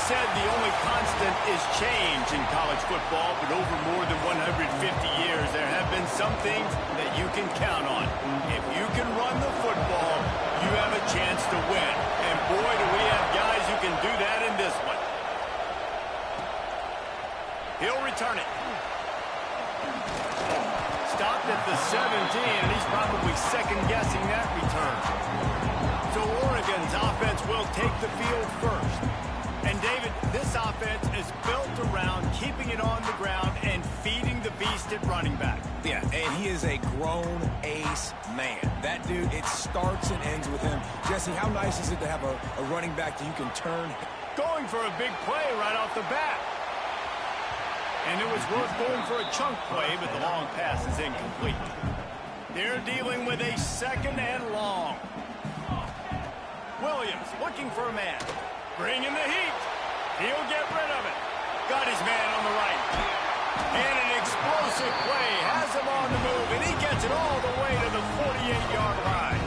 said the only constant is change in college football, but over more than 150 years, there have been some things that you can count on. If you can run the football, you have a chance to win. And boy, do we have guys who can do that in this one. He'll return it. Stopped at the 17, and he's probably second-guessing that return. So Oregon's offense will take the field first. And, David, this offense is built around keeping it on the ground and feeding the beast at running back. Yeah, and he is a grown ace man. That dude, it starts and ends with him. Jesse, how nice is it to have a running back that you can turn? Going for a big play right off the bat. And it was worth going for a chunk play, but the long pass is incomplete. They're dealing with a second and long. Williams looking for a man. Bringing the heat. He'll get rid of it. Got his man on the right. And an explosive play has him on the move, and he gets it all the way to the 48-yard line.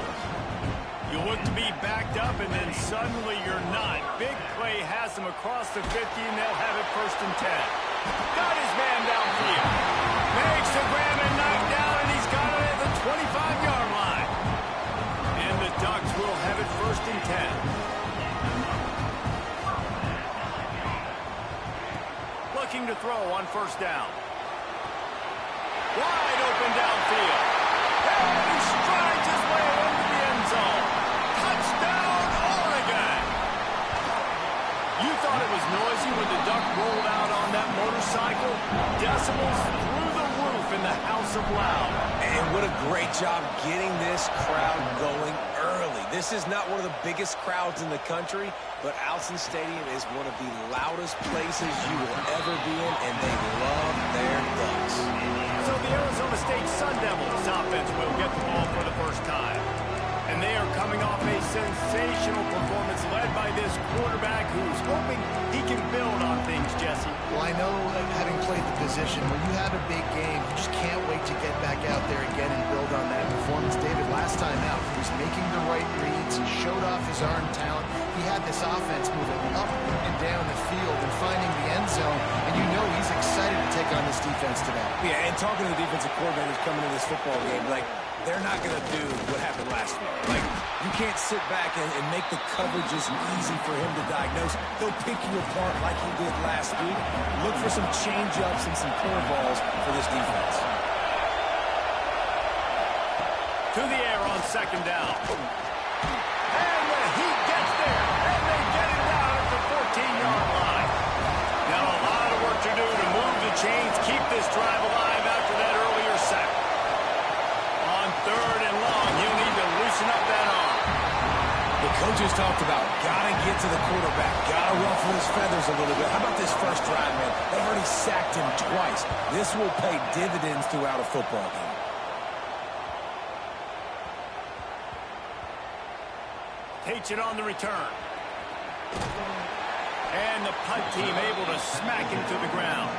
You look to be backed up, and then suddenly you're not. Big play has him across the 50, and they'll have it 1st and 10. Got his man downfield. Makes the grab and knock down, and he's got it at the 25-yard line. And the Ducks will have it 1st and 10. Looking to throw on 1st down. Wide open downfield. And he strides his way over the end zone. Touchdown, Oregon! You thought it was noisy when the Duck rolled out on that motorcycle? Decibels through the roof in the House of Loud. And what a great job getting this crowd going early. This is not one of the biggest crowds in the country, but Alson Stadium is one of the loudest places you will ever be in, and they love their Ducks. So the Arizona State Sun Devils offense will get the ball for the first time. And they are coming off a sensational performance led by this quarterback who's hoping he can build on things, Jesse. Well, I know, having played the position, when you have a big game, you just can't wait to get back out there again and build on that performance. David, last time out, he was making the right reads. He showed off his arm talent. He had this offense moving up and down the field and finding the end zone, and you know he's excited to take on this defense today. Yeah, and talking to the defensive coordinators coming into this football game, like, they're not going to do what happened last week. Like, you can't sit back and make the coverages easy for him to diagnose. He'll pick you apart like he did last week. Look for some change-ups and some curveballs for this defense. To the air on 2nd down. And the Heat gets there. And they get it down at the 14-yard line. Now a lot of work to do to move the chains, keep this drive alive after that earlier sack. On 3rd and long, he'll need to loosen up that arm. The coaches talked about gotta get to the quarterback, gotta ruffle his feathers a little bit. How about this first drive, man? They've already sacked him twice. This will pay dividends throughout a football game. Takes it on the return. And the punt team able to smack him to the ground.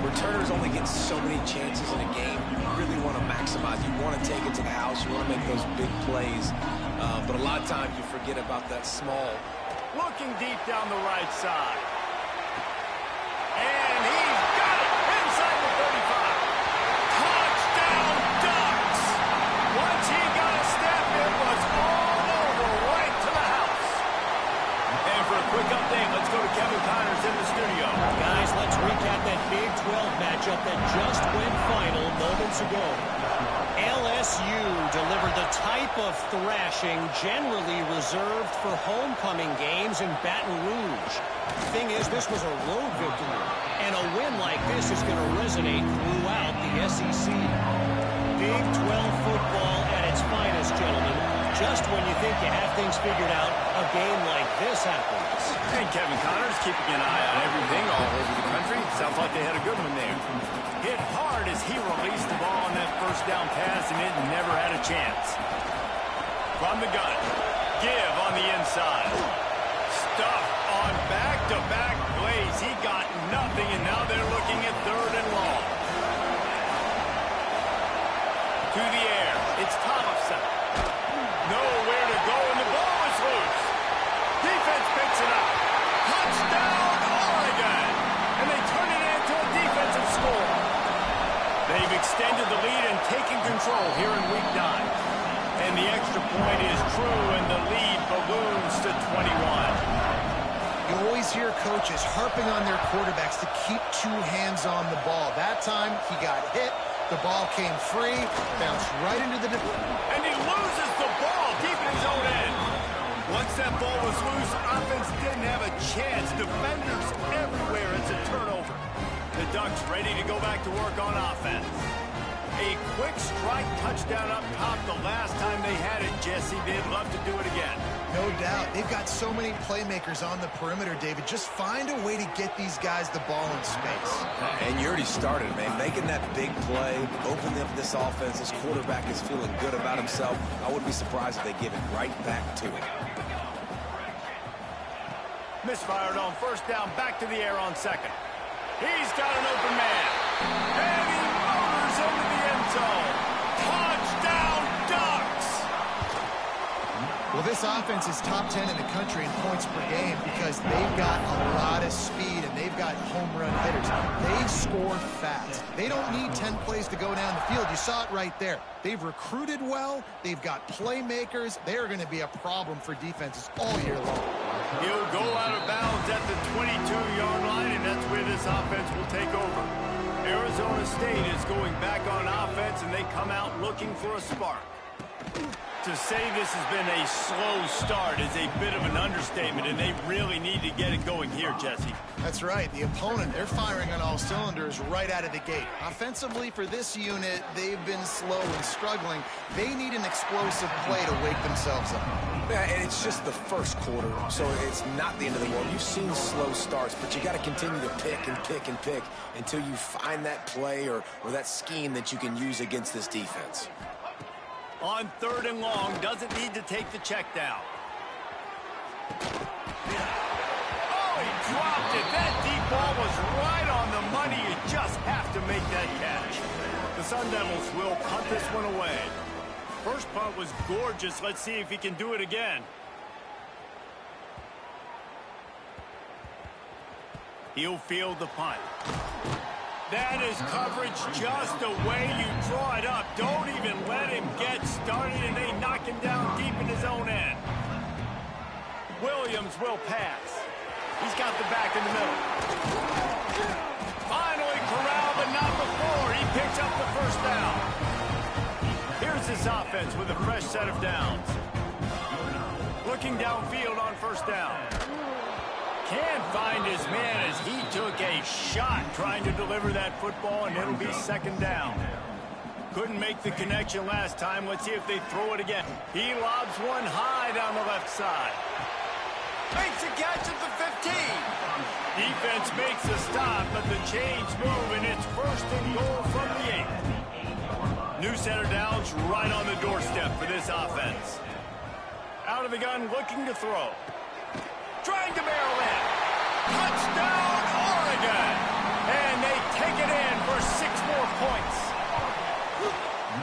Returners only get so many chances in a game. You really want to maximize. You want to take it to the house. You want to make those big plays. But a lot of times you forget about that small. Looking deep down the right side. And he's got it inside the 35. Touchdown, Ducks! Once he got a step, it was all over right to the house. And for a quick update, let's go to Kevin Connors in the studio. Guys, let's recap that Big 12 matchup that just went final moments ago. LSU delivered the type of thrashing generally reserved for homecoming games in Baton Rouge. The thing is, this was a road victory, and a win like this is going to resonate throughout the SEC. Big 12 football at its finest, gentlemen. Just when you think you have things figured out, a game like this happens. And Kevin Connors keeping an eye on everything all over the country. Sounds like they had a good one there. Hit hard as he released the ball on that first down pass, and it never had a chance. From the gun, give on the inside. Stuff on back-to-back plays. He got nothing, and now they're looking at 3rd and long. To the air, it's Thompson. Nowhere to go, and the ball is loose. Defense picks it up. this year, coaches harping on their quarterbacks to keep 2 hands on the ball. That time, he got hit. The ball came free, bounced right into the... And he loses the ball deep in his own end. Once that ball was loose, offense didn't have a chance. Defenders everywhere. It's a turnover. The Ducks ready to go back to work on offense. A quick strike touchdown up top the last time they had it, Jesse. They'd love to do it again. No doubt. They've got so many playmakers on the perimeter, David. Just find a way to get these guys the ball in space. And you already started, man. Making that big play, opening up this offense. This quarterback is feeling good about himself. I wouldn't be surprised if they give it right back to him. Misfired on first down, back to the air on second. He's got an open man. And he motors into the end zone. Touchdown, Ducks! Well, this offense is top 10 in the country in points per game because they've got a lot of speed and they've got home run hitters. They score fast. They don't need 10 plays to go down the field. You saw it right there. They've recruited well. They've got playmakers. They're going to be a problem for defenses all year long. He'll go out of bounds at the 22-yard line, and that's where this offense will take over. Arizona State is going back on offense, and they come out looking for a spark. To say this has been a slow start is a bit of an understatement, and they really need to get it going here, Jesse. That's right. The opponent, they're firing on all cylinders right out of the gate. Offensively, for this unit, they've been slow and struggling. They need an explosive play to wake themselves up. Yeah, and it's just the first quarter, so it's not the end of the world. You've seen slow starts, but you got to continue to pick and pick and pick until you find that play or that scheme that you can use against this defense. On third and long, doesn't need to take the check down. Oh, he dropped it. That deep ball was right on the money. You just have to make that catch. The Sun Devils will punt this one away. First punt was gorgeous. Let's see if he can do it again. He'll field the punt. That is coverage just the way you draw it up. Don't even let him get started, and they knock him down deep in his own end. Williams will pass. He's got the back in the middle. Finally corralled, but not before. He picks up the first down. Here's this offense with a fresh set of downs. Looking downfield on first down. Can't find his man as he took a shot trying to deliver that football, and it'll be second down. Couldn't make the connection last time. Let's see if they throw it again. He lobs one high down the left side. Makes a catch at the 15. Defense makes a stop, but the chains move, and it's first and goal from the 8. New set of downs right on the doorstep for this offense. Out of the gun, looking to throw. Trying to barrel in. Touchdown, Oregon! And they take it in for 6 more points.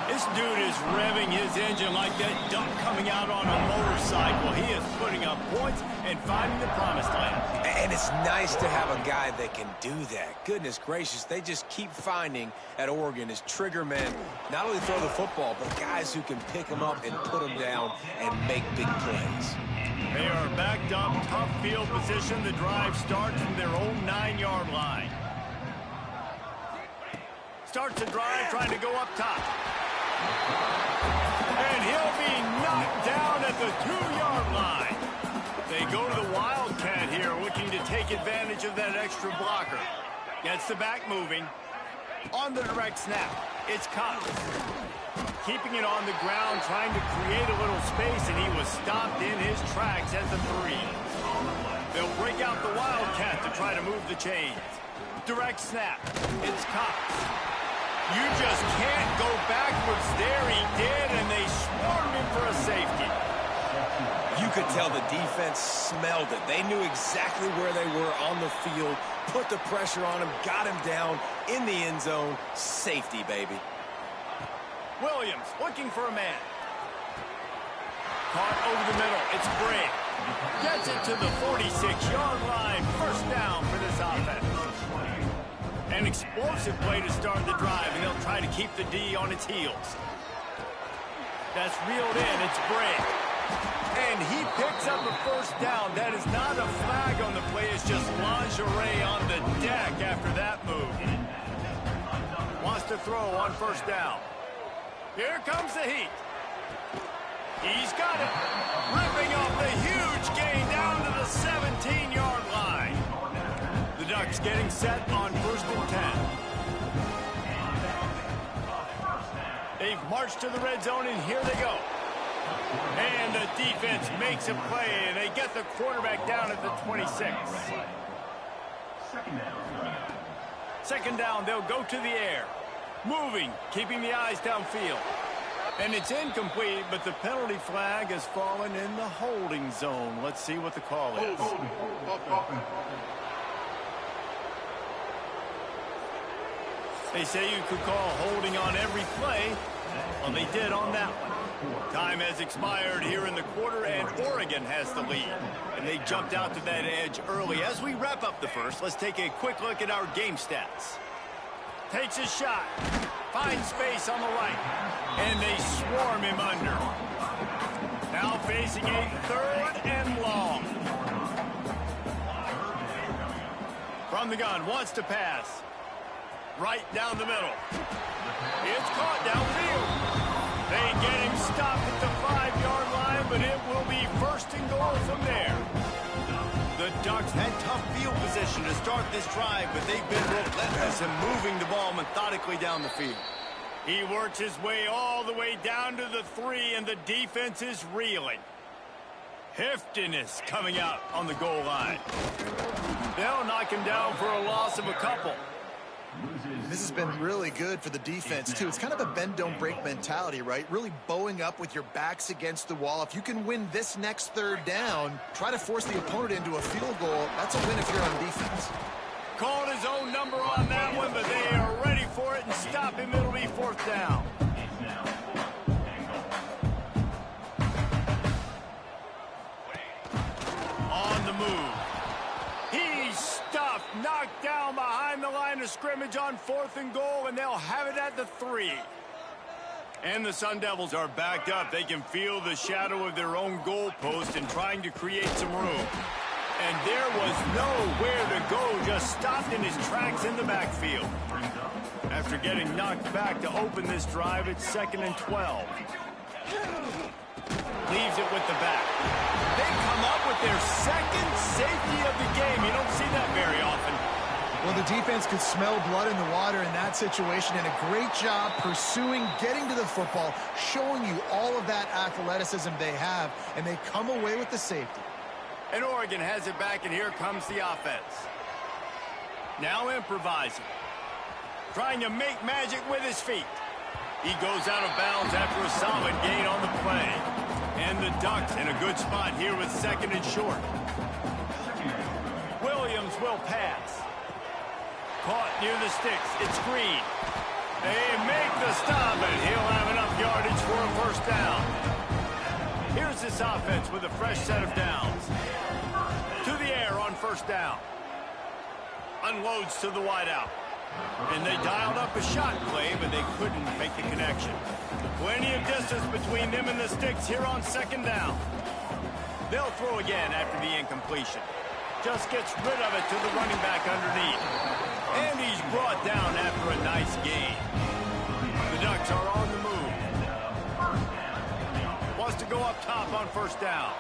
This dude is revving his engine like that duck coming out on a motorcycle. He is putting up points and finding the promised land. And it's nice to have a guy that can do that. Goodness gracious, they just keep finding at Oregon as trigger men, not only throw the football, but guys who can pick them up and put them down and make big plays. They are backed up, tough field position. The drive starts from their own 9-yard line. Starts the drive trying to go up top. And he'll be knocked down at the 2-yard line. They go to the Wildcat here, looking to take advantage of that extra blocker. Gets the back moving. On the direct snap, it's Cox. Keeping it on the ground, trying to create a little space, and he was stopped in his tracks at the 3. They'll break out the Wildcat to try to move the chains. Direct snap, it's Cox. You just can't go backwards there. He did, and they swarmed him for a safety. You could tell the defense smelled it. They knew exactly where they were on the field, put the pressure on him, got him down in the end zone. Safety, baby. Williams looking for a man. Caught over the middle. It's Briggs. Gets it to the 46-yard line. First down for this offense. An explosive play to start the drive, and they'll try to keep the D on its heels. That's reeled in. It's Briggs. And he picks up a first down. That is not a flag on the play. It's just lingerie on the deck after that move. Wants to throw on first down. Here comes the heat. He's got it. Ripping off the huge gain down to the 17-yard line. The Ducks getting set on 1st and 10. They've marched to the red zone, and here they go. And the defense makes a play, and they get the quarterback down at the 26. Second down, they'll go to the air. Moving, keeping the eyes downfield. And it's incomplete, but the penalty flag has fallen in the holding zone. Let's see what the call is. They say you could call holding on every play. Well, they did on that one. Time has expired here in the quarter, and Oregon has the lead. And they jumped out to that edge early. As we wrap up the first, let's take a quick look at our game stats. Takes a shot. Finds space on the right. And they swarm him under. Now facing a 3rd and long. From the gun, wants to pass. Right down the middle. It's caught downfield. They get him stopped at the 5-yard line, but it will be 1st and goal from there. The Ducks had tough field position to start this drive, but they've been relentless in moving the ball methodically down the field. He works his way all the way down to the 3, and the defense is reeling. Heftiness coming out on the goal line. They'll knock him down for a loss of a couple. This has been really good for the defense, too. It's kind of a bend-don't-break mentality, right? Really bowing up with your backs against the wall. If you can win this next 3rd down, try to force the opponent into a field goal. That's a win if you're on defense. Called his own number on that one, but they are ready for it and stop him. It'll be 4th down. On the move. He's stuffed, knocked down behind the line of scrimmage on 4th and goal, and they'll have it at the 3. And the Sun Devils are backed up. They can feel the shadow of their own goalpost and trying to create some room. And there was nowhere to go, just stopped in his tracks in the backfield. After getting knocked back to open this drive, it's 2nd and 12. Leaves it with the back. They come up with their 2nd safety of the game. You don't see that very often. Well, the defense could smell blood in the water in that situation, and a great job pursuing, getting to the football, showing you all of that athleticism they have, and they come away with the safety. And Oregon has it back, and here comes the offense. Now improvising. Trying to make magic with his feet. He goes out of bounds after a solid gain on the play. And the Ducks in a good spot here with 2nd and short. Williams will pass. Caught near the sticks. It's Green. They make the stop, and he'll have enough yardage for a 1st down. Here's this offense with a fresh set of downs. To the air on 1st down. Unloads to the wideout. And they dialed up a shot play, but they couldn't make the connection. Plenty of distance between them and the sticks here on 2nd down. They'll throw again after the incompletion. Just gets rid of it to the running back underneath. And he's brought down after a nice gain. The Ducks are on the move. Wants to go up top on 1st down.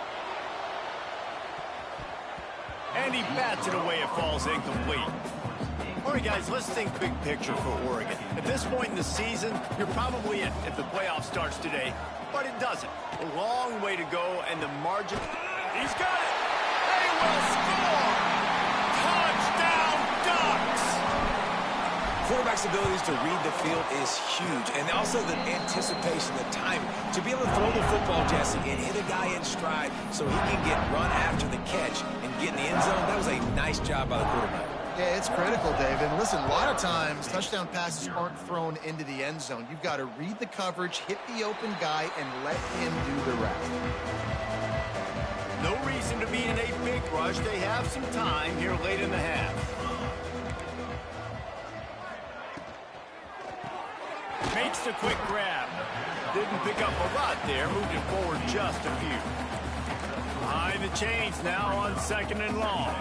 And he bats it away. It falls incomplete. All right, guys, let's think big picture for Oregon. At this point in the season, you're probably in if the playoff starts today, but it doesn't. A long way to go, and the margin... He's got it! They will score! Touchdown, Ducks! Quarterback's abilities to read the field is huge, and also the anticipation, the time to be able to throw the football, Jesse, and hit a guy in stride so he can get run after the catch and get in the end zone. That was a nice job by the quarterback. Yeah, it's critical, Dave. And listen, a lot of times, touchdown passes aren't thrown into the end zone. You've got to read the coverage, hit the open guy, and let him do the rest. No reason to be in a big rush. They have some time here late in the half. Makes a quick grab. Didn't pick up a lot there. Moved it forward just a few. Behind the chains now on 2nd and long.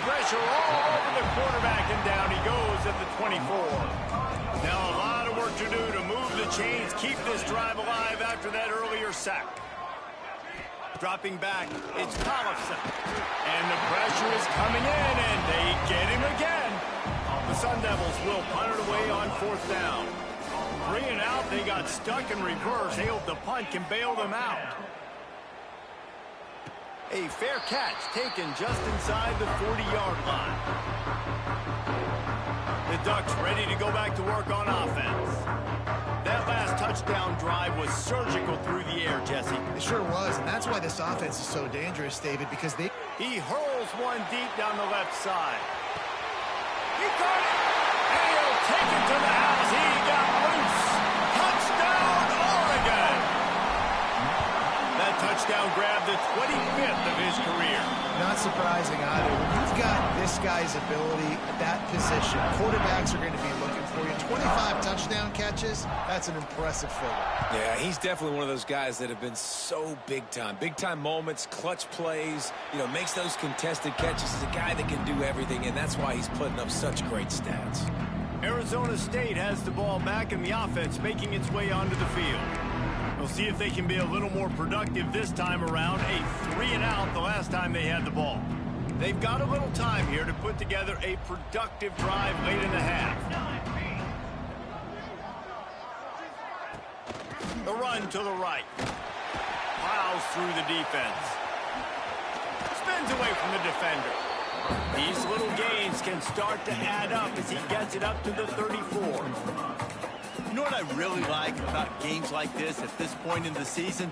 Pressure all over the quarterback, and down he goes at the 24. Now a lot of work to do to move the chains, keep this drive alive after that earlier sack. Dropping back, it's Tollefson. And the pressure is coming in, and they get him again. The Sun Devils will punt it away on 4th down. 3 and out, they got stuck in reverse. They hope the punt can bail them out. A fair catch taken just inside the 40-yard line. The Ducks ready to go back to work on offense. That last touchdown drive was surgical through the air, Jesse. It sure was, and that's why this offense is so dangerous, David, because He hurls one deep down the left side. He got it, and he'll take it to the house. He got loose. Touchdown, Oregon! That touchdown grabbed the 25th of his career. Not surprising either. When you've got this guy's ability at that position, quarterbacks are going to be looking for you. 25 touchdown catches, that's an impressive figure. Yeah, he's definitely one of those guys that have been so big time. Big time moments, clutch plays, makes those contested catches. He's a guy that can do everything, and that's why he's putting up such great stats. Arizona State has the ball back in the offense, making its way onto the field. We'll see if they can be a little more productive this time around. A 3 and out the last time they had the ball. They've got a little time here to put together a productive drive late in the half. The run to the right. Plows through the defense. Spins away from the defender. These little gains can start to add up as he gets it up to the 34. You know what I really like about games like this at this point in the season?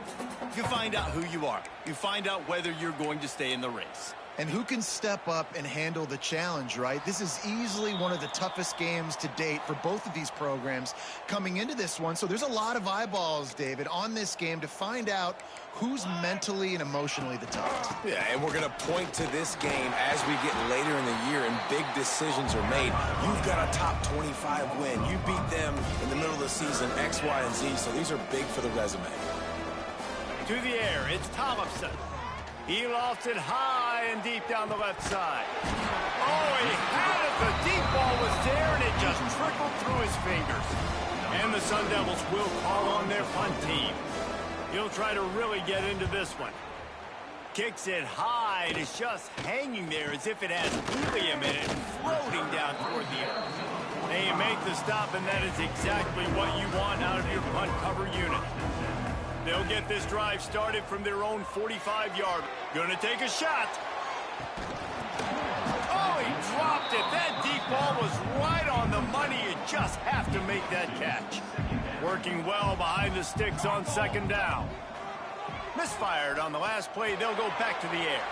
You find out who you are. You find out whether you're going to stay in the race. And who can step up and handle the challenge, right? This is easily one of the toughest games to date for both of these programs coming into this one. So there's a lot of eyeballs, David, on this game to find out who's mentally and emotionally the toughest. Yeah, and we're going to point to this game as we get later in the year and big decisions are made. You've got a top 25 win. You beat them in the middle of the season, X, Y, and Z, so these are big for the resume. To the air, it's Tollefson. He lofts it high and deep down the left side. Oh, he had it. The deep ball was there, and it just trickled through his fingers. And the Sun Devils will call on their punt team. He'll try to really get into this one. Kicks it high, and it's just hanging there as if it has helium in it, floating down toward the earth. They make the stop, and that is exactly what you want out of your punt cover unit. They'll get this drive started from their own 45-yard. Gonna take a shot. Oh, he dropped it. That deep ball was right on the money. You just have to make that catch. Working well behind the sticks on 2nd down. Misfired on the last play. They'll go back to the air.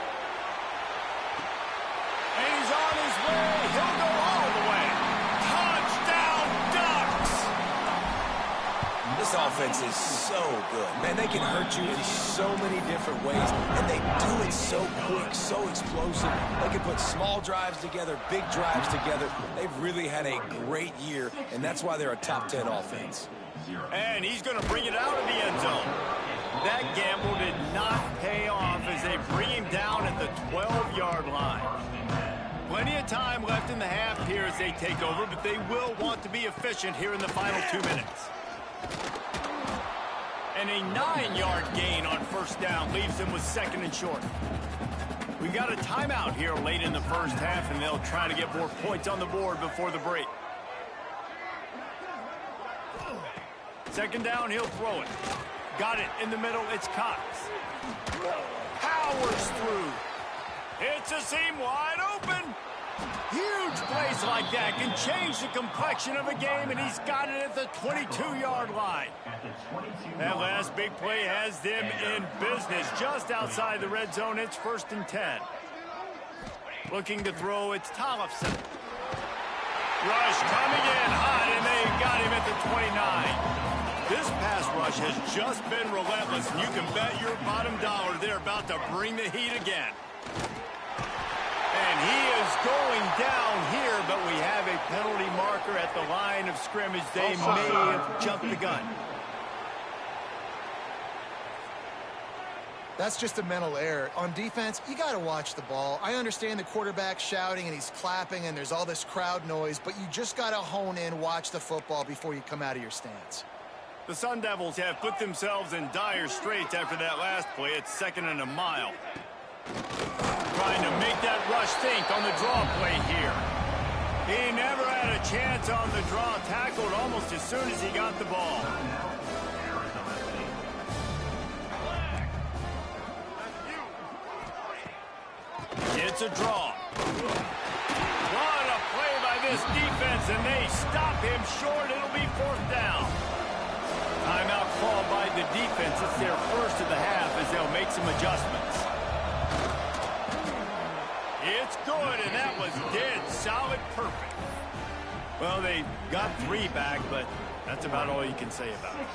And he's on his way. He'll go all the way. Touchdown, Ducks! This offense is so good. Man, they can hurt you in so many different ways, and they do it so quick, so explosive. They can put small drives together, big drives together. They've really had a great year, and that's why they're a top 10 offense. And he's going to bring it out of the end zone. That gamble did not pay off as they bring him down at the 12-yard line. Plenty of time left in the half here as they take over, but they will want to be efficient here in the final 2 minutes. And a 9-yard gain on 1st down leaves them with 2nd and short. We've got a timeout here late in the first half, and they'll try to get more points on the board before the break. 2nd down, he'll throw it. Got it in the middle, it's Cox. Powers through. It's a seam wide open. Huge plays like that can change the complexion of a game, and he's got it at the 22-yard line. That last big play has them in business just outside the red zone. It's 1st and 10. Looking to throw, it's Tollefson. Rush coming in hot, and they got him at the 29. This pass rush has just been relentless, and you can bet your bottom dollar they're about to bring the heat again. And he is going down here, but we have a penalty marker at the line of scrimmage. They may have jumped the gun. That's just a mental error. On defense, you got to watch the ball. I understand the quarterback shouting and he's clapping and there's all this crowd noise, but you just got to hone in, watch the football before you come out of your stance. The Sun Devils have put themselves in dire straits after that last play. It's 2nd and a mile. Trying to make that rush think on the draw play here. He never had a chance on the draw, tackled almost as soon as he got the ball. It's a draw. What a play by this defense, and they stop him short. It'll be 4th down. Timeout called by the defense. It's their first of the half as they'll make some adjustments. It's good, and that was dead solid perfect. Well, they got 3 back, but that's about all you can say about it.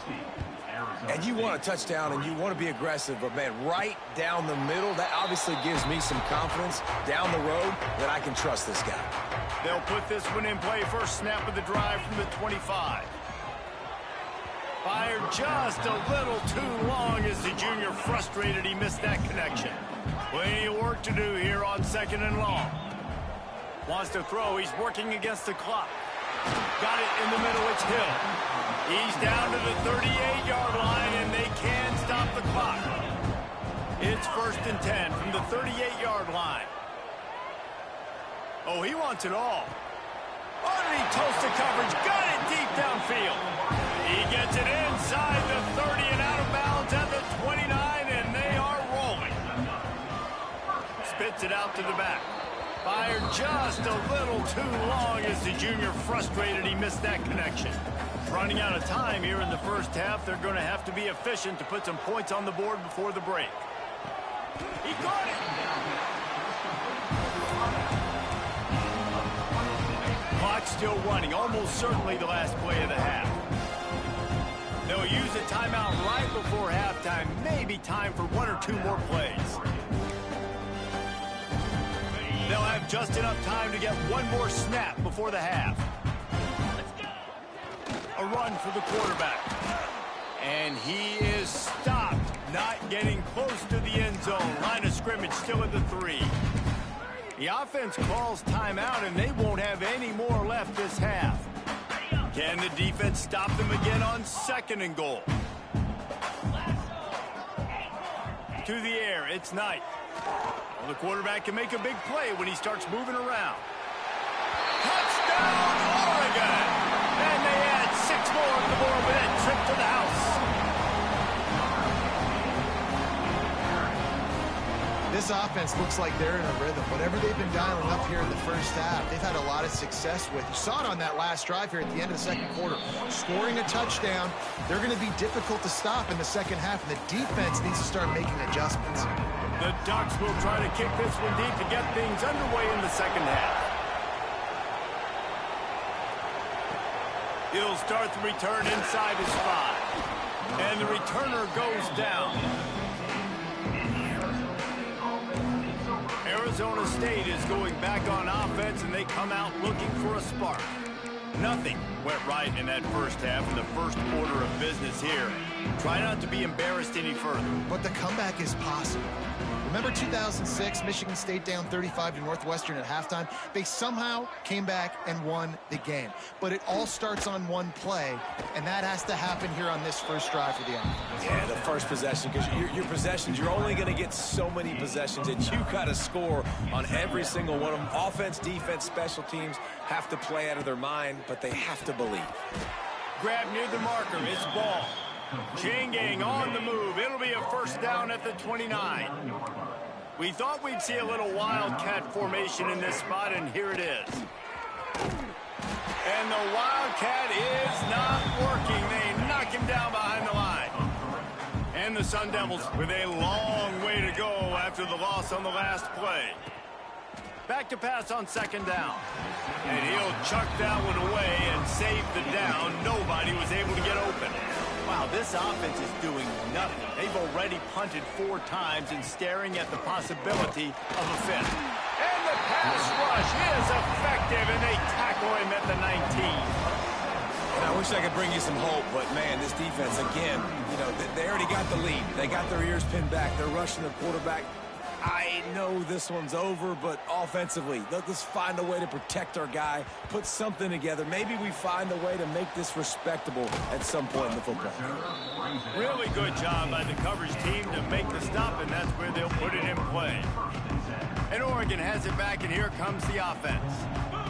And you want a touchdown and you want to be aggressive, but man, right down the middle, that obviously gives me some confidence down the road that I can trust this guy. They'll put this one in play. First snap of the drive from the 25. Fired just a little too long as the junior frustrated he missed that connection. Plenty of work to do here on 2nd and long. Wants to throw. He's working against the clock. Got it in the middle. It's Hill. He's down to the 38-yard line, and they can stop the clock. It's 1st and 10 from the 38-yard line. Oh, he wants it all. Underneath toasted coverage. Got it deep downfield. He gets it inside the 30 and out of bounds at the 29, and they are rolling. Spits it out to the back. Fired just a little too long as the junior frustrated he missed that connection. Running out of time here in the first half. They're going to have to be efficient to put some points on the board before the break. He got it! Clock still running. Almost certainly the last play of the half. They'll use a timeout right before halftime. Maybe time for 1 or 2 more plays. They'll have just enough time to get 1 more snap before the half. A run for the quarterback. And he is stopped. Not getting close to the end zone. Line of scrimmage still at the 3. The offense calls timeout, and they won't have any more left this half. Can the defense stop them again on 2nd and goal? To the air, it's Knight. Well, the quarterback can make a big play when he starts moving around. Touchdown, Oregon! And they add 6 more to the board with that trip to the house. This offense looks like they're in a rhythm. Whatever they've been dialing up here in the first half, they've had a lot of success with. You saw it on that last drive here at the end of the 2nd quarter. Scoring a touchdown, they're going to be difficult to stop in the 2nd half, and the defense needs to start making adjustments. The Ducks will try to kick this one deep to get things underway in the 2nd half. He'll start the return inside his 5. And the returner goes down. Arizona State is going back on offense, and they come out looking for a spark. Nothing went right in that first half in the first order of business here. Try not to be embarrassed any further. But the comeback is possible. Remember 2006, Michigan State down 35 to Northwestern at halftime? They somehow came back and won the game. But it all starts on one play, and that has to happen here on this first drive for the offense. Yeah, the first possession, because your possessions, you're only going to get so many possessions, and you got to score on every single one of them. Offense, defense, special teams have to play out of their mind, but they have to believe. Grab near the marker. It's ball. Chain gang on the move. It'll be a first down at the 29. We thought we'd see a little wildcat formation in this spot, and here it is. And the wildcat is not working. They knock him down behind the line. And the Sun Devils with a long way to go after the loss on the last play. Back to pass on 2nd down. And he'll chuck that one away and save the down. Nobody was able to get open. Wow, this offense is doing nothing. They've already punted 4 times and staring at the possibility of a 5th. And the pass rush is effective, and they tackle him at the 19. And I wish I could bring you some hope, but, man, this defense, again, you know, they already got the lead. They got their ears pinned back. They're rushing the quarterback. I know this one's over, but offensively, let's find a way to protect our guy, put something together. Maybe we find a way to make this respectable at some point in the football. Really good job by the coverage team to make the stop, and that's where they'll put it in play. And Oregon has it back, and here comes the offense.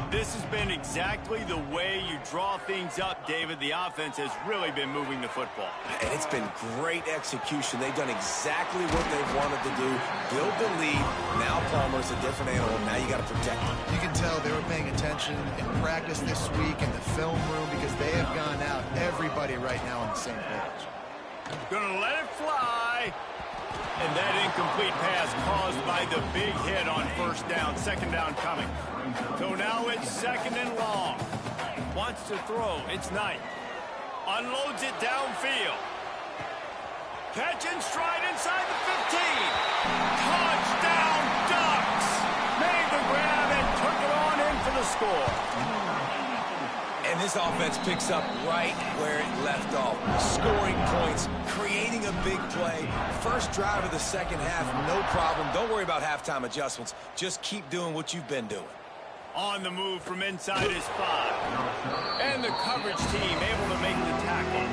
This has been exactly the way you draw things up, David. The offense has really been moving the football. And it's been great execution. They've done exactly what they've wanted to do. Build the lead. Now Palmer's a different animal. Now you got to protect him. You can tell they were paying attention in practice this week in the film room because they have gone out, everybody right now on the same page. Gonna let it fly. And that incomplete pass caused by the big hit on first down. Second down coming. So now it's second and long. Wants to throw. It's Knight. Unloads it downfield. Catch and stride inside the 15. Touchdown Ducks. Made the grab and took it on in for the score. And this offense picks up right where it left off. Scoring points, creating a big play. First drive of the second half, no problem. Don't worry about halftime adjustments. Just keep doing what you've been doing. On the move from inside his 5. And the coverage team able to make the tackle.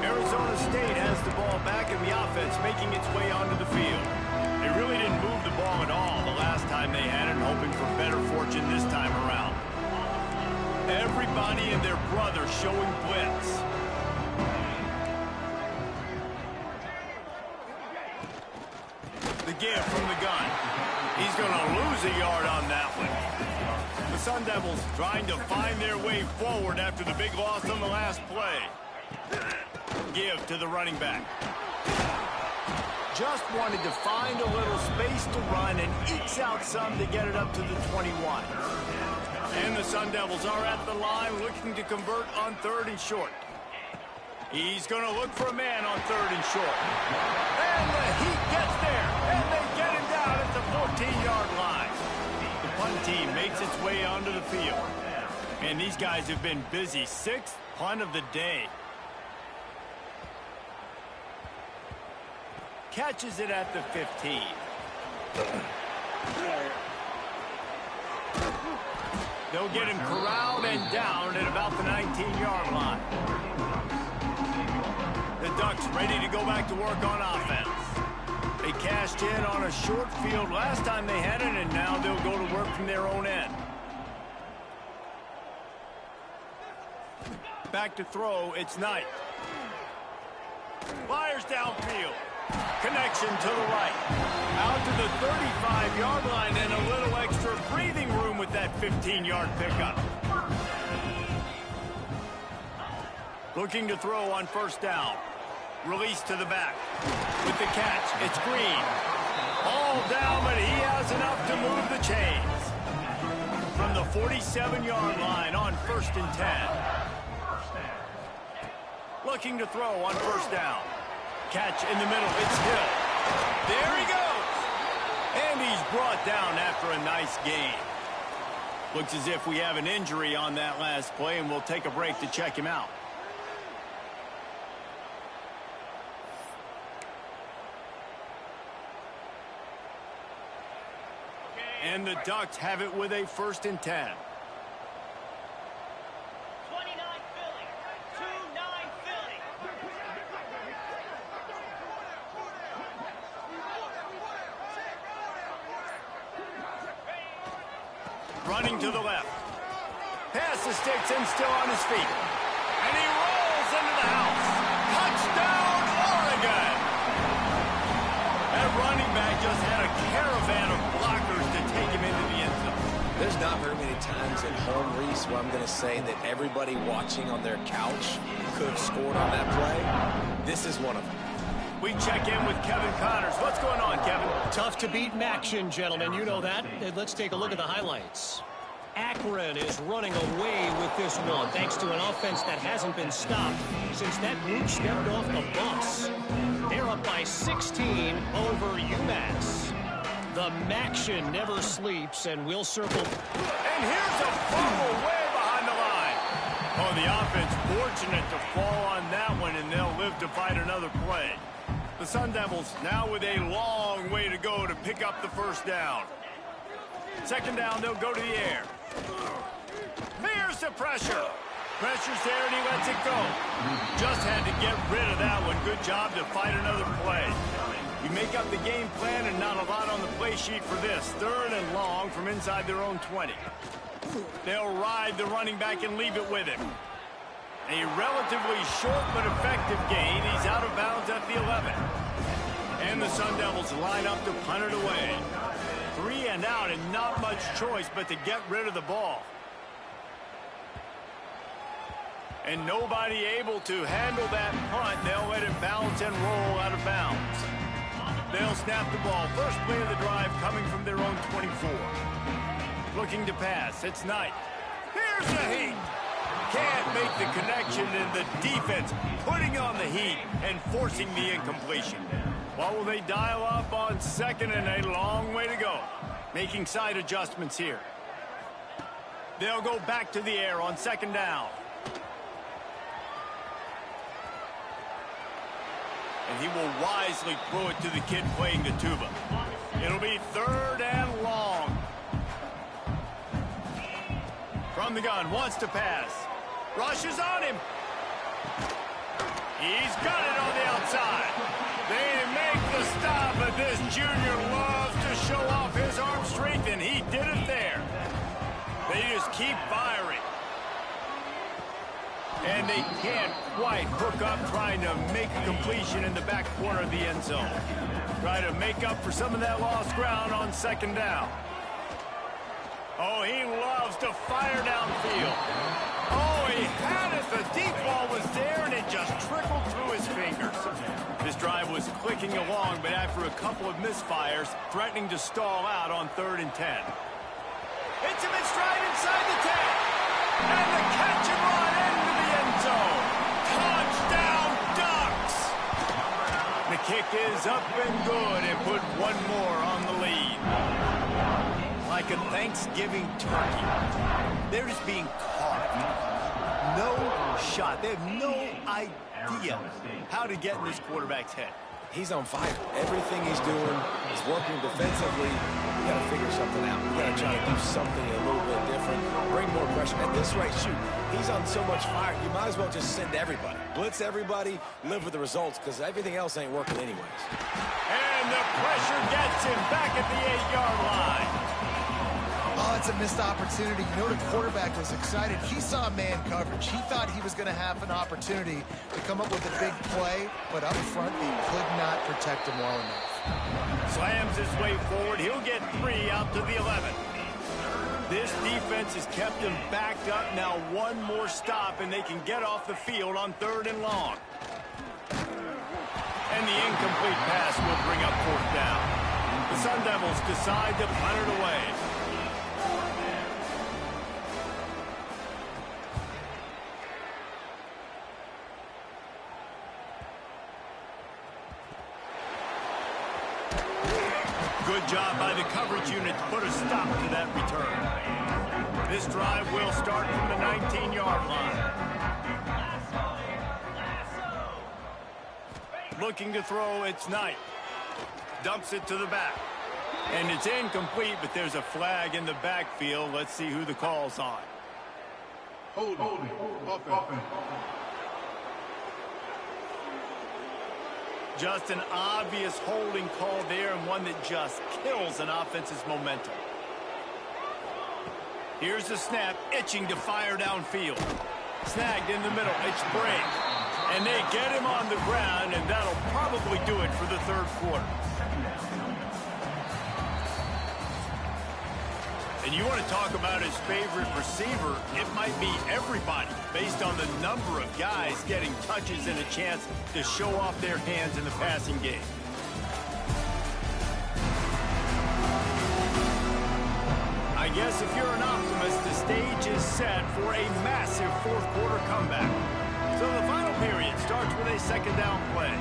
Arizona State has the ball back, and the offense making its way onto the field. They really didn't move the ball at all the last time they had it, hoping for better fortune this time around. Everybody and their brother showing blitz. The give from the gun. He's going to lose a yard on that one. The Sun Devils trying to find their way forward after the big loss on the last play. Give to the running back. Just wanted to find a little space to run and ekes out some to get it up to the 21. And the Sun Devils are at the line looking to convert on third and short. He's going to look for a man on third and short. And the Heat gets there, and they get him down at the 14-yard line. The punt team makes its way onto the field. And these guys have been busy. 6th punt of the day. Catches it at the 15. They'll get him corralled and down at about the 19-yard line. The Ducks ready to go back to work on offense. They cashed in on a short field last time they had it, and now they'll go to work from their own end. Back to throw, it's Knight. Fires downfield. Connection to the right. Out to the 35-yard line, and a little extra breathing room with that 15-yard pickup. Looking to throw on first down. Release to the back. With the catch, it's Green. All down, but he has enough to move the chains. From the 47-yard line on first and 10. Looking to throw on first down. Catch in the middle, it's Hill. There he goes. And he's brought down after a nice gain. Looks as if we have an injury on that last play, and we'll take a break to check him out. And the Ducks have it with a first and 10. 29 Philly. 2-9 Philly. Running to the left. Pass the sticks and still on his feet. And he rolls into the house. Touchdown, Oregon! That running back just had a caravan of blockers to take him into the end zone. There's not very many times at home, Reese, where I'm going to say that everybody watching on their couch could have scored on that play. This is one of them. We check in with Kevin Connors. What's going on, Kevin? Tough to beat in action, gentlemen. You know that. Let's take a look at the highlights. Akron is running away with this one, thanks to an offense that hasn't been stopped since that group stepped off the bus. They're up by 16 over UMass. The Maction never sleeps, and we'll circle. And here's a fumble way behind the line. Oh, the offense fortunate to fall on that one, and they'll live to fight another play. The Sun Devils now with a long way to go to pick up the first down. Second down, they'll go to the air. Here's the pressure. Pressure's there, and he lets it go. Just had to get rid of that one. Good job to fight another play. You make up the game plan and not a lot on the play sheet for this. Third and long from inside their own 20. They'll ride the running back and leave it with him. A relatively short but effective gain. He's out of bounds at the 11. And the Sun Devils line up to punt it away. 3 and out and not much choice but to get rid of the ball. And nobody able to handle that punt. They'll let it bounce and roll out of bounds. They'll snap the ball. First play of the drive coming from their own 24. Looking to pass. It's Knight. Here's the heat. Can't make the connection, and the defense putting on the heat and forcing the incompletion. What will they dial up on second, and a long way to go? Making side adjustments here. They'll go back to the air on second down. And he will wisely throw it to the kid playing the tuba. It'll be third and long. From the gun, wants to pass. Rushes on him. He's got it on the outside. They make the stop, but this junior loves to show off his arm strength, and he did it there. They just keep firing. And they can't quite hook up trying to make a completion in the back corner of the end zone. Try to make up for some of that lost ground on second down. Oh, he loves to fire downfield. Oh, he had it. The deep ball was there, and it just trickled through his fingers. This drive was clicking along, but after a couple of misfires, threatening to stall out on 3rd and 10. Hits him in stride inside the 10. And the catch and run into the end zone. Touchdown, Ducks! The kick is up and good, and put one more on the lead. Like a Thanksgiving turkey, they're just being caught. No shot. They have no idea how to get in this quarterback's head. He's on fire. Everything he's doing is working defensively. You got to figure something out. You got to try to do something a little bit different. Bring more pressure. At this rate, shoot, he's on so much fire. You might as well just send everybody. Blitz everybody, live with the results, because everything else ain't working anyways. And the pressure gets him back at the 8-yard line. Oh, it's a missed opportunity. You know the quarterback was excited. He saw man coverage. He thought he was going to have an opportunity to come up with a big play, but up front, he could not protect him well enough. Slams his way forward. He'll get 3 out to the 11. This defense has kept him backed up. Now one more stop, and they can get off the field on 3rd and long. And the incomplete pass will bring up 4th down. The Sun Devils decide to punt it away. Good job by the coverage unit to put a stop to that return. This drive will start from the 19-yard line. Looking to throw, it's Knight. Dumps it to the back. And it's incomplete, but there's a flag in the backfield. Let's see who the call's on. Holding. Offense. Just an obvious holding call there, and one that just kills an offense's momentum. Here's the snap, itching to fire downfield. Snagged in the middle, it's Brake. And they get him on the ground, and that'll probably do it for the 3rd quarter. And you want to talk about his favorite receiver, it might be everybody, based on the number of guys getting touches and a chance to show off their hands in the passing game. I guess if you're an optimist, the stage is set for a massive 4th quarter comeback. So the final period starts with a 2nd down play.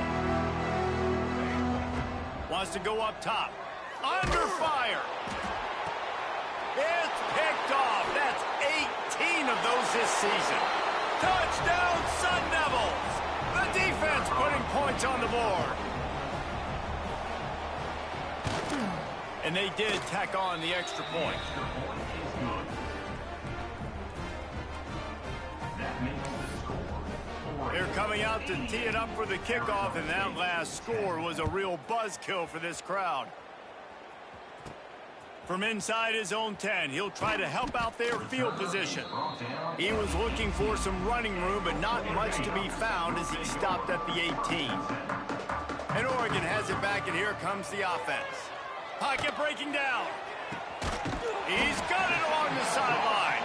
Wants to go up top. Under fire. It's picked off. That's 18 of those this season. Touchdown, Sun Devils. The defense putting points on the board. And they did tack on the extra point. They're coming out to tee it up for the kickoff, and that last score was a real buzzkill for this crowd. From inside his own 10, he'll try to help out their field position. He was looking for some running room, but not much to be found as he stopped at the 18. And Oregon has it back, and here comes the offense. Pocket breaking down. He's got it along the sideline.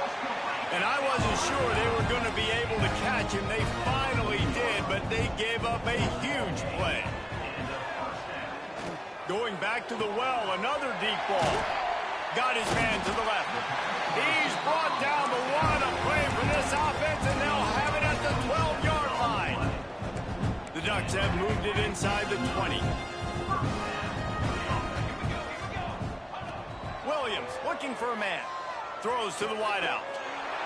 And I wasn't sure they were going to be able to catch him. They finally did, but they gave up a huge play. Going back to the well, another deep ball. Got his man to the left. He's brought down the one. A play for this offense, and they'll have it at the 12-yard line. The Ducks have moved it inside the 20. Williams looking for a man. Throws to the wideout.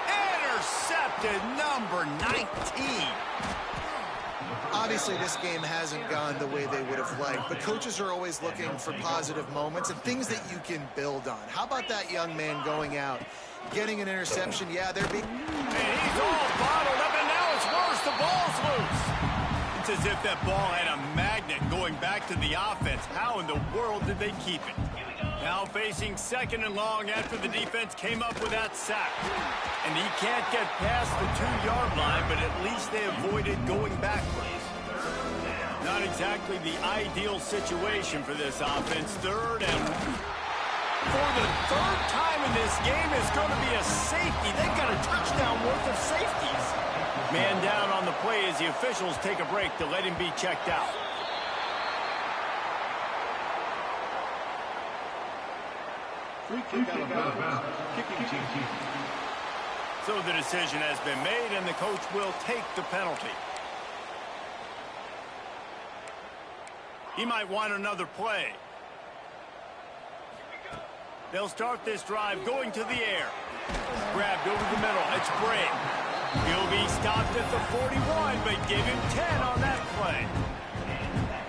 Intercepted, number 19. Obviously, this game hasn't gone the way they would have liked, but coaches are always looking for positive moments and things that you can build on. How about that young man going out, getting an interception? Yeah, they're being... And he's all bottled up, and now it's worse. The ball's loose. It's as if that ball had a magnet going back to the offense. How in the world did they keep it? Now facing second and long after the defense came up with that sack. And he can't get past the 2-yard line, but at least they avoided going backwards. Not exactly the ideal situation for this offense. Third and... For the third time in this game, it's going to be a safety. They've got a touchdown worth of safeties. Man down on the play as the officials take a break to let him be checked out. Free kick out of bounds. Kicking team. So the decision has been made, and the coach will take the penalty. He might want another play. They'll start this drive going to the air. Grabbed over the middle. It's Bray. He'll be stopped at the 41, but give him 10 on that play.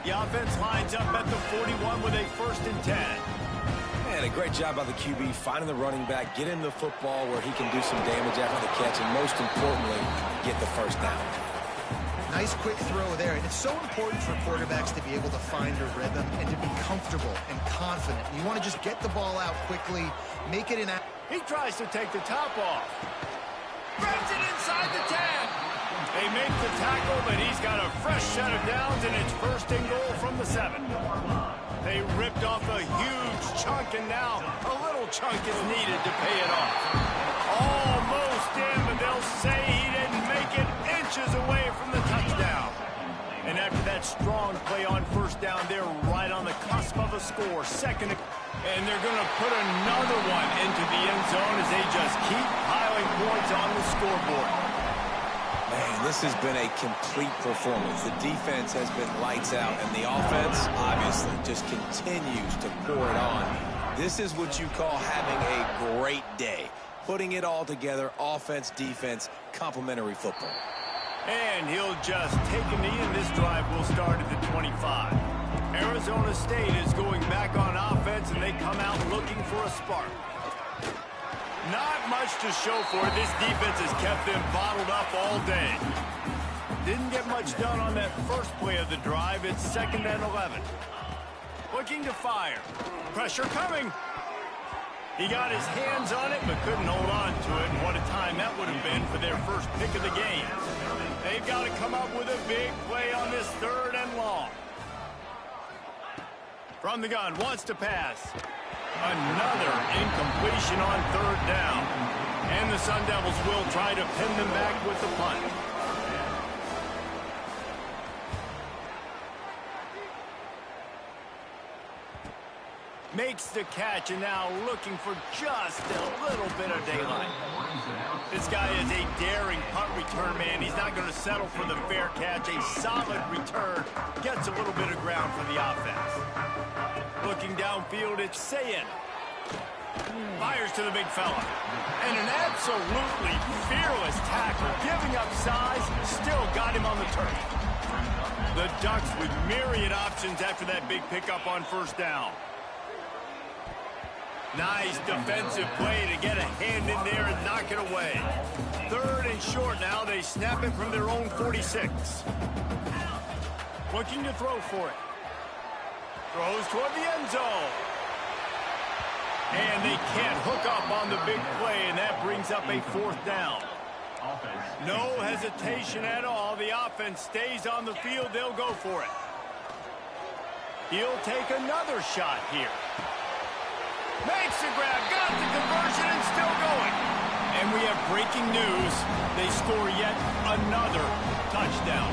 The offense lines up at the 41 with a 1st and 10. And a great job by the QB finding the running back, get him the football where he can do some damage after the catch, and most importantly, get the first down. Nice quick throw there. And it's so important for quarterbacks to be able to find a rhythm and to be comfortable and confident. You want to just get the ball out quickly, make it an... He tries to take the top off. Grabs it inside the 10. They make the tackle, but he's got a fresh set of downs, and it's 1st and goal from the 7. They ripped off a huge chunk, and now a little chunk is needed to pay it off. Almost in, but they'll say he didn't make it, inches away from the touchdown. And after that strong play on 1st down, they're right on the cusp of a score. Second, and they're going to put another one into the end zone as they just keep piling points on the scoreboard. Man, this has been a complete performance. The defense has been lights out, and the offense obviously just continues to pour it on. This is what you call having a great day. Putting it all together, offense, defense, complementary football. And he'll just take a knee, and this drive will start at the 25. Arizona State is going back on offense, and they come out looking for a spark. Not much to show for it. This defense has kept them bottled up all day. Didn't get much done on that first play of the drive. It's 2nd and 11. Looking to fire. Pressure coming. He got his hands on it, but couldn't hold on to it. And what a time that would have been for their first pick of the game. They've got to come up with a big play on this 3rd and long. From the gun, wants to pass. Another incompletion on 3rd down. And the Sun Devils will try to pin them back with the punt. Makes the catch, and now looking for just a little bit of daylight. This guy is a daring punt return man. He's not going to settle for the fair catch. A solid return gets a little bit of ground for the offense. Looking downfield, it's Sayin. Fires to the big fella. And an absolutely fearless tackle. Giving up size, still got him on the turf. The Ducks with myriad options after that big pickup on first down. Nice defensive play to get a hand in there and knock it away. 3rd and short now. They snap it from their own 46. Looking to throw for it. Throws toward the end zone. And they can't hook up on the big play, and that brings up a 4th down. No hesitation at all. The offense stays on the field. They'll go for it. He'll take another shot here. Makes the grab, got the conversion, and still going. And we have breaking news. They score yet another touchdown.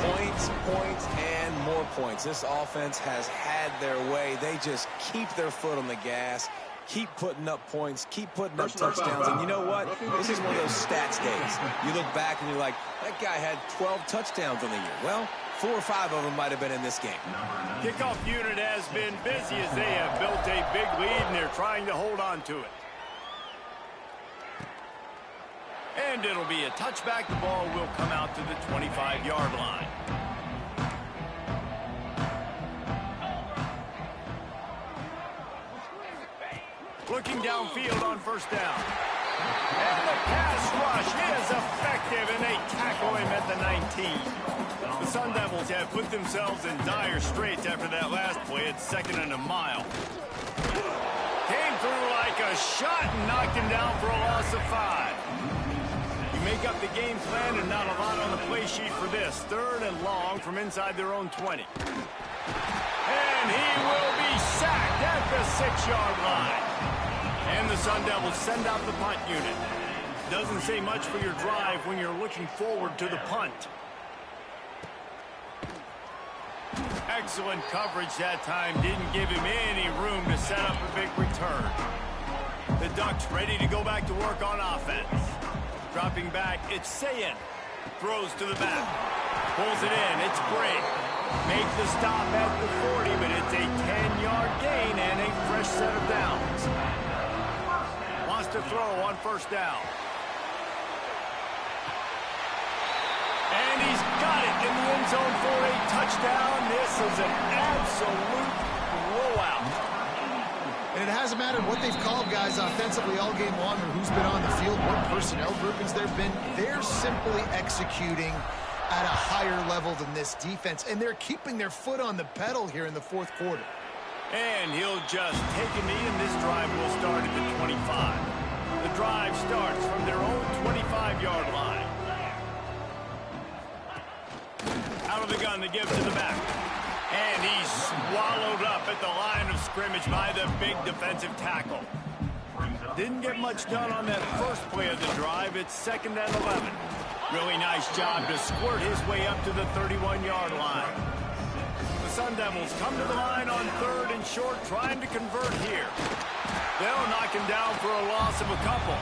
Points, points, and more points. This offense has had their way. They just keep their foot on the gas, keep putting up points, keep putting up touchdowns. And you know what? This is one of those stats days. You look back and you're like, that guy had 12 touchdowns on the year. Well, 4 or 5 of them might have been in this game. Kickoff unit has been busy as they have built a big lead, and they're trying to hold on to it. And it'll be a touchback. The ball will come out to the 25-yard line. Looking downfield on first down. And the pass rush is effective, and they tackle him at the 19. The Sun Devils have put themselves in dire straits after that last play. It's 2nd and a mile. Came through like a shot and knocked him down for a loss of 5. Make up the game plan and not a lot on the play sheet for this. 3rd and long from inside their own 20. And he will be sacked at the 6-yard line. And the Sun Devils send out the punt unit. Doesn't say much for your drive when you're looking forward to the punt. Excellent coverage that time. Didn't give him any room to set up a big return. The Ducks ready to go back to work on offense. Dropping back, it's Sayin. Throws to the back. Pulls it in, it's Brink. Make the stop at the 40, but it's a 10-yard gain and a fresh set of downs. Wants to throw on first down. And he's got it in the end zone for a touchdown. This is an absolute blowout. And it hasn't mattered what they've called guys offensively all game long or who's been on the field, what personnel groupings there have been. They're simply executing at a higher level than this defense, and they're keeping their foot on the pedal here in the 4th quarter. And he'll just take a knee, and this drive will start at the 25. The drive starts from their own 25-yard line. Out of the gun, they give to the back. And he's swallowed up at the line of scrimmage by the big defensive tackle. Didn't get much done on that first play of the drive. It's 2nd and 11. Really nice job to squirt his way up to the 31-yard line. The Sun Devils come to the line on 3rd and short, trying to convert here. They'll knock him down for a loss of a couple.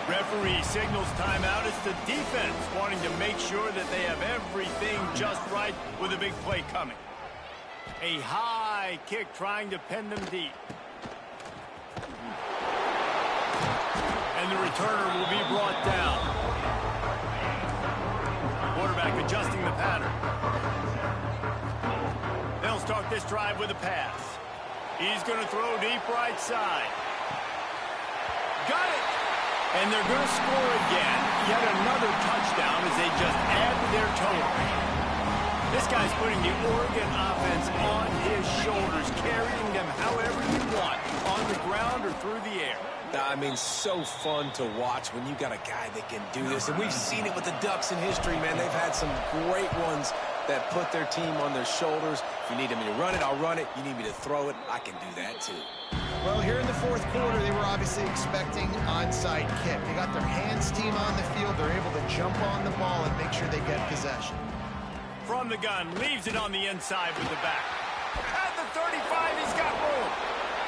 Referee signals timeout. It's the defense wanting to make sure that they have everything just right with a big play coming. A high kick trying to pin them deep. And the returner will be brought down. Quarterback adjusting the pattern. They'll start this drive with a pass. He's going to throw deep right side. Got it! And they're going to score again. Yet another touchdown as they just add to their total. This guy's putting the Oregon offense on his shoulders, carrying them however you want, on the ground or through the air. I mean, so fun to watch when you got a guy that can do this. And we've seen it with the Ducks in history, man. They've had some great ones that put their team on their shoulders. If you need me to run it, I'll run it. You need me to throw it, I can do that too. Well, here in the 4th quarter, they were obviously expecting onside kick. They got their hands team on the field. They're able to jump on the ball and make sure they get possession. From the gun, leaves it on the inside with the back. At the 35, he's got room.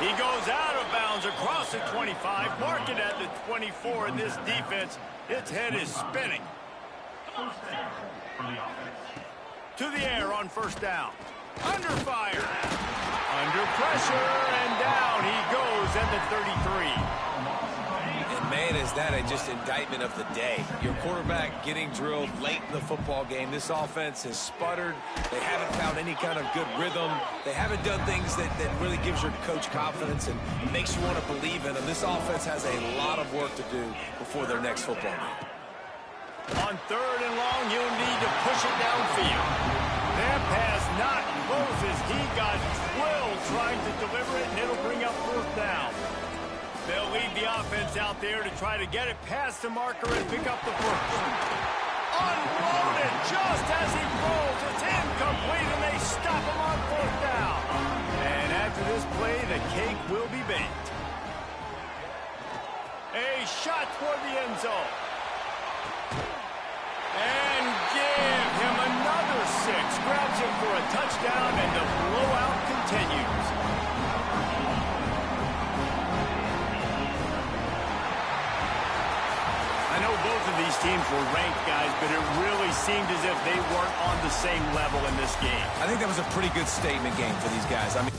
He goes out of bounds across the 25, mark it at the 24, and this defense, its head is spinning. To the air on first down. Under fire. Under pressure, and down he goes at the 33. And man, is that just indictment of the day. Your quarterback getting drilled late in the football game. This offense has sputtered. They haven't found any kind of good rhythm. They haven't done things that really gives your coach confidence and makes you want to believe in them. This offense has a lot of work to do before their next football game. On 3rd and long, he'll need to push it downfield. That pass not close as he got drilled trying to deliver it, and it'll bring up 4th down. They'll lead the offense out there to try to get it past the marker and pick up the first. Unloaded just as he rolls. It's incomplete, and they stop him on 4th down. And after this play, the cake will be baked. A shot toward the end zone. And give him another 6. Grabs him for a touchdown, and the blowout continues. I know both of these teams were ranked, guys, but it really seemed as if they weren't on the same level in this game. I think that was a pretty good statement game for these guys. I mean,